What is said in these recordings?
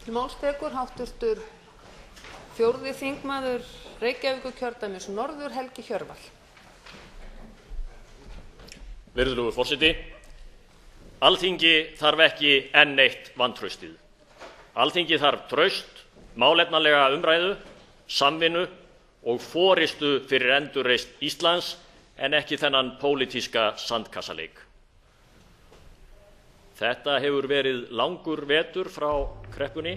Háttvirtur fjórði þingmaður Reykjavíkurkjördæmis norður, Helgi Hjörvar. Virðulegur forseti. Alþingi þarf ekki enn eitt vantraustið. Alþingi þarf traust, málefnalega umræðu, samvinnu og forystu fyrir endurreisn Íslands en ekki þennan pólitíska sandkassaleik. Þetta hefur verið langur vetur frá kreppunni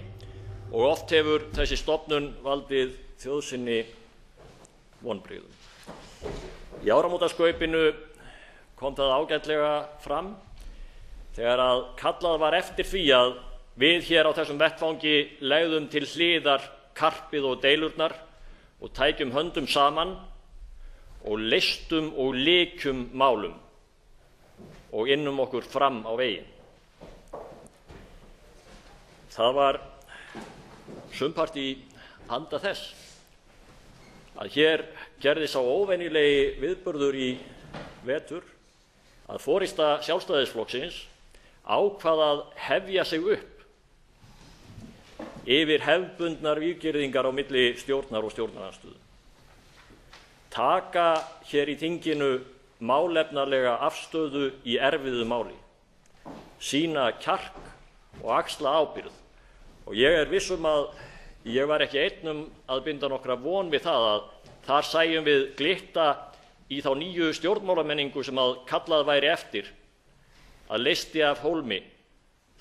og oft hefur þessi stofnun valdið þjóð sinni vonbrigðum. Í áramótaskaupinu kom það ágætlega fram þegar að kallað var eftir því að við hér á þessum vettvangi legðum til hliðar karpið og deilurnar og tækjum höndum saman og leystum og lykjum málum og innum okkur fram á veginn. Það var sumpart í anda þess að hér gerði sá óvenjulegi viðburður í vetur að forysta Sjálfstæðisflokksins ákvað að hefja sig upp yfir hefðbundnar víggirðingar á milli stjórnar og stjórnarandstöðu. Taka hér í þinginu málefnalega afstöðu í erfiðu máli, sýna kjark og axla ábyrgð. Og ég er viss að ég var ekki einn að binda nokkra von við það að þar sæjum við glitta í þá nýju stjórnmálamenningu sem að kallað væri eftir að leysti af hólmi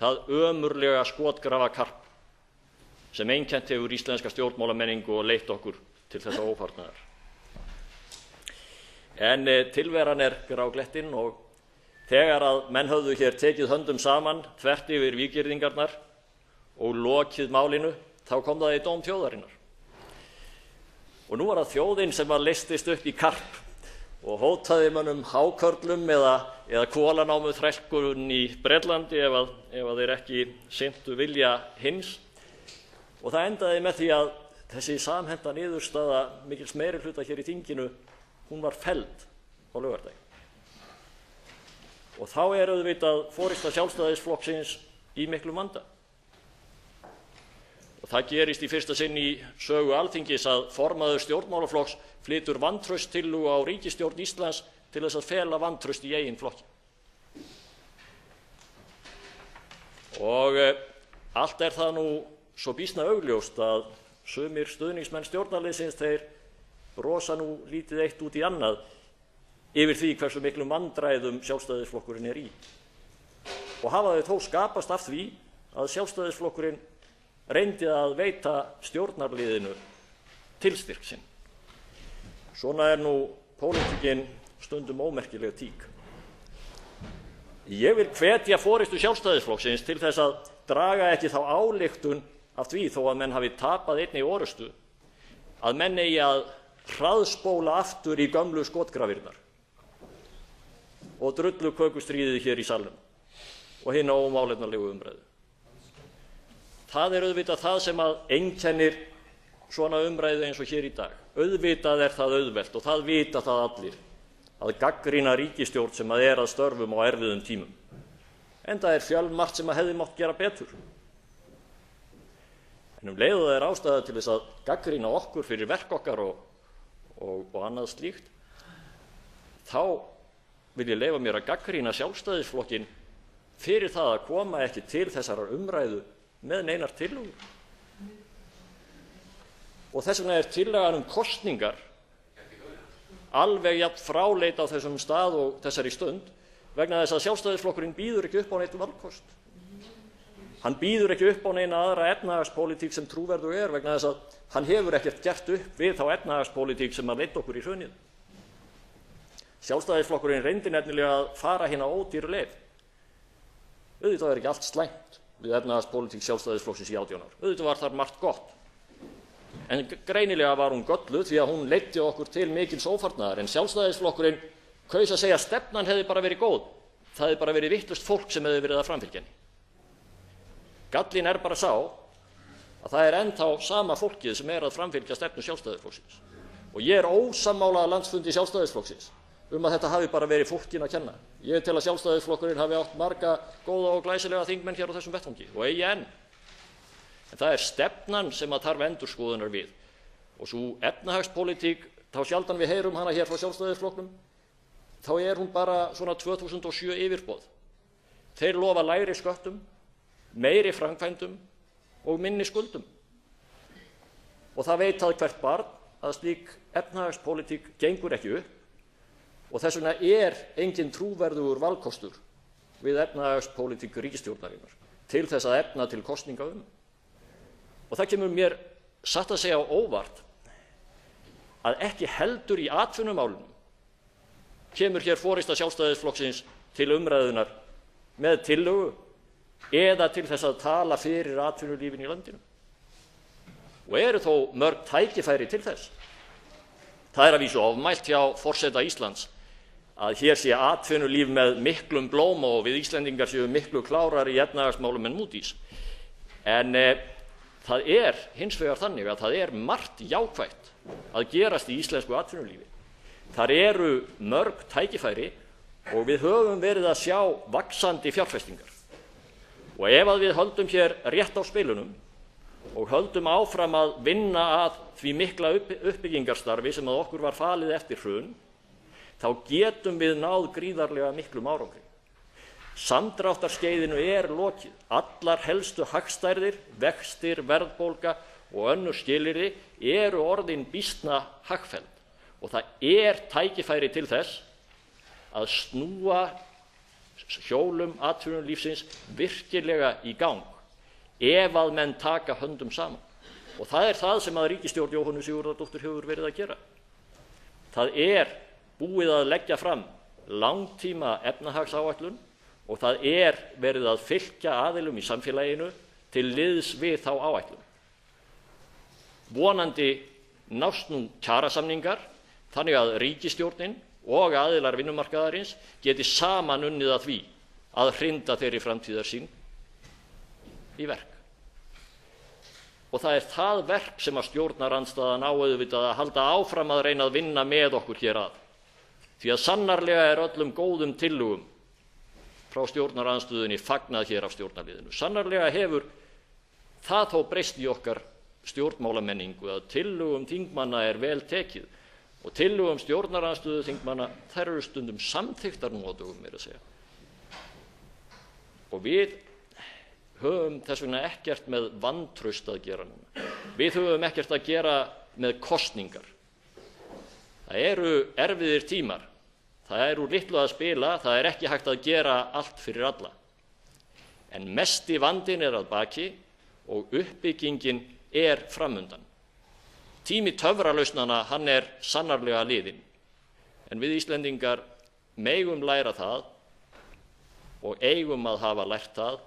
það ömurlega skotgrafakarp sem einkennt hefur íslenska stjórnmálamenningu og leitt okkur til þessa ófarnaðar. En tilveran er gráglettin og þegar að menn höfðu hér tekið höndum saman þvert yfir víggirðingarnar og lokið málinu, þá kom það í dóm þjóðarinnar. Og nú var það þjóðin sem að leystist upp í karp og hótaði mönnum hákörlum eða kolanámu þrælkurinn í Bretlandi ef þeir ekki sinntu vilja hins. Og það endaði með því að þessi samhenta niðurstaða mikils meirihluta hér í þinginu, hún var felld á laugardaginn. Og þá er auðvitað forysta Sjálfstæðisflokksins í miklum vanda. Og það gerist í fyrsta sinn í sögu Alþingis að formaður stjórnmálaflokks flytur vantrauststillögu á ríkisstjórn Íslands til þess að fela vantraust í eigin flokki. Og allt er það nú svo býsna augljóst að sumir stuðningsmenn stjórnarliðsins þeir brosa nú lítið eitt út í annað yfir því hversu miklum vandræðum Sjálfstæðisflokkurinn er í. Og hafa þau þó skapast af því að Sjálfstæðisflokkurinn reyndi að veita stjórnarliðinu tilstyrk sinn. Svona er nú pólitíkin stundum ómerkileg tík. Ég vil hvetja forystu Sjálfstæðisflokksins til þess að draga ekki þá ályktun af því þó að menn hafi tapað einni orrustu að menn eigi að hraðspóla aftur í gömlu skotgrafirnar og drullukökustríðið hér í salnum og hina ómálefnalegu umræðu. Það er auðvitað það sem að einkennir svona umræðu eins og hér í dag. Auðvitað er það auðvelt og það vita það allir að gagnrýna ríkisstjórn sem að er að störfum á erfiðum tímum. Enda er fjölmargt sem að hefði mátt gera betur. En leið og það er ástæða til þess að gagnrýna okkur fyrir verk okkar og annað slíkt, þá vil ég leyfa mér að gagnrýna Sjálfstæðisflokkinn fyrir það að koma ekki til þessarar umræðu með neinar tillögur. Og þess vegna er tillagan kosningar alveg jafn fráleit á þessum stað og þessari stund vegna þess að Sjálfstæðisflokkurinn býður ekki upp á neitt valkost. Hann býður ekki upp á neina aðra efnahagspólitík sem trúverðug er vegna þess að hann hefur ekkert gert upp við þá efnahagspólitík sem að leiddi okkur í hrunið. Sjálfstæðisflokkurinn reyndi nefnilega að fara hérna ódýr leið. Auðvitað er ekki allt slæmt við efnahagspólitík Sjálfstæðisflokksins í 18 ár. Auðvitað var þar margt gott. En greinilega var hún gölluð því að hún leiddi okkur til mikils ófarnaðar. En Sjálfstæðisflokkurinn kaus að segja að stefnan hefði bara verið góð. Það hefði bara verið vitlaust fólk sem hefði verið að framfylgja henni. Gallinn er bara sá að það er ennþá sama fólkið sem er að framfylgja stefnu Sjálfstæðisflokksins. Og ég er ósammála landsfundi Sjálfstæðisflokksins að þetta hafi bara verið fólkinu að kenna. Ég tel að Sjálfstæðisflokkurinn hafi átt marga góða og glæsilega þingmenn hér á þessum vettvangi og eigi enn. en það er stefnan sem að þarf endurskoðunar við. Og sú efnahagspólitík, þá sjaldan við heyrum hana hér frá Sjálfstæðisflokknum, þá er hún bara svona 2007 yfirboð. Þeir lofa lægri sköttum, meiri framkvæmdum og minni skuldum. Og það veit að hvert barn að slík efnahagspólitík gengur ekki upp, og þess vegna er engin trúverðugur valkostur við efnahagspólitík ríkisstjórnarinnar til þess að efna til kosninga um. Og það kemur mér satt að segja á óvart að ekki heldur í atvinnumálunum kemur hér forysta Sjálfstæðisflokksins til umræðunar með tillögu eða til þess að tala fyrir atvinnulífinu í landinu. Og eru þó mörg tækifæri til þess. Það er að vísu ofmælt hjá forseta Íslands að hér sé atvinnulíf með miklum blóma og við Íslendingar séu miklu klárari í efnahagsmálum en Moody's. En það er hins vegar þannig að það er margt jákvætt að gerast í íslensku atvinnulífi. Þar eru mörg tækifæri og við höfum verið að sjá vaxandi fjárfestingar. Og ef að við höldum hér rétt á spilunum og höldum áfram að vinna að því mikla uppbyggingarstarfi sem að okkur var falið eftir hrun, þá getum við náð gríðarlega miklum árangri. Samdráttarskeiðinu er lokið. Allar helstu hagstærðir, vextir, verðbólga og önnur skilyrði eru orðin býsna hagfelld. Og það er tækifæri til þess að snúa hjólum atvinnulífsins virkilega í gang ef að menn taka höndum saman. Og það er það sem að ríkisstjórn Jóhönnu Sigurðardóttur hefur verið að gera. Það er búið að leggja fram langtíma efnahagsáætlun og það er verið að fylgja aðilum í samfélaginu til liðs við þá áætlun. Vonandi nást nú kjarasamningar þannig að ríkisstjórnin og aðilar vinnumarkaðarins geti saman unnið að því að hrinda þeirri framtíðarsýn í verk. Og það er það verk sem að stjórnarandstaðan á auðvitað að halda áfram að reyna að vinna með okkur hér að. Því að sannarlega er öllum góðum tillögum frá stjórnarandstöðunni fagnað hér af stjórnarliðinu. Sannarlega hefur það þó breyst í okkar stjórnmálamenningu að tillögum þingmanna er vel tekið og tillögum stjórnarandstöðu þingmanna þær eru stundum samþykktar nú á dögum meira að segja. Og við höfum þess vegna ekkert með vantraust að gera núna. Við höfum ekkert að gera með kosningar. Það eru erfiðir tímar. Það er úr litlu að spila, það er ekki hægt að gera allt fyrir alla. En mesti vandinn er að baki og uppbyggingin er framundan. Tími töfralausnanna, hann er sannarlega liðinn. En við Íslendingar megum læra það og eigum að hafa lært það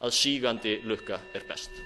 að sígandi lukka er best.